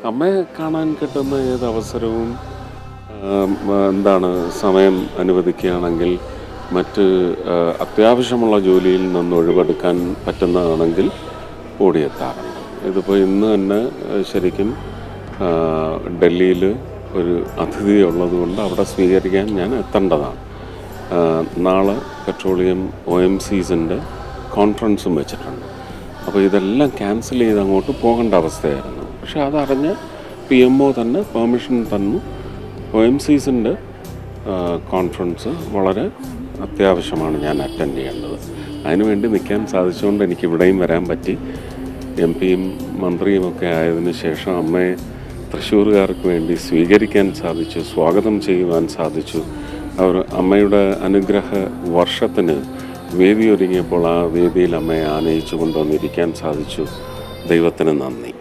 അമ്മയെ കാണാൻ കിട്ടുന്ന ഏത് അവസരവും എന്താണ് സമയം അനുവദിക്കുകയാണെങ്കിൽ മറ്റ് അത്യാവശ്യമുള്ള ജോലിയിൽ നിന്ന് ഒഴിവെടുക്കാൻ പറ്റുന്നതാണെങ്കിൽ ഓടിയെത്താറുണ്ട്. ഇതിപ്പോൾ ഇന്ന് തന്നെ ശരിക്കും ഡൽഹിയിൽ ഒരു അതിഥി ഉള്ളതുകൊണ്ട് അവിടെ സ്വീകരിക്കാൻ ഞാൻ എത്തേണ്ടതാണ്. നാളെ പെട്രോളിയം OMCസിൻ്റെ കോൺഫറൻസും വെച്ചിട്ടുണ്ട്. അപ്പോൾ ഇതെല്ലാം ക്യാൻസൽ ചെയ്ത് അങ്ങോട്ട് പോകേണ്ട അവസ്ഥയായിരുന്നു. പക്ഷെ അതറിഞ്ഞ് PMO തന്നെ പെർമിഷൻ തന്നു. OMCസിൻ്റെ കോൺഫറൻസ് വളരെ അത്യാവശ്യമാണ് ഞാൻ അറ്റൻഡ് ചെയ്യേണ്ടത്. അതിനുവേണ്ടി നിൽക്കാൻ സാധിച്ചുകൊണ്ട് എനിക്ക് ഇവിടെയും വരാൻ പറ്റി. MP-യും മന്ത്രിയും ഒക്കെ ആയതിനു ശേഷം അമ്മയെ തൃശ്ശൂരുകാർക്ക് വേണ്ടി സ്വീകരിക്കാൻ സാധിച്ചു, സ്വാഗതം ചെയ്യുവാൻ സാധിച്ചു. അമ്മയുടെ അനുഗ്രഹ വർഷത്തിന് വേദി ഒരുങ്ങിയപ്പോൾ ആ വേദിയിൽ അമ്മയെ ആനയിച്ചു കൊണ്ടുവന്നിരിക്കാൻ സാധിച്ചു. ദൈവത്തിന് നന്ദി.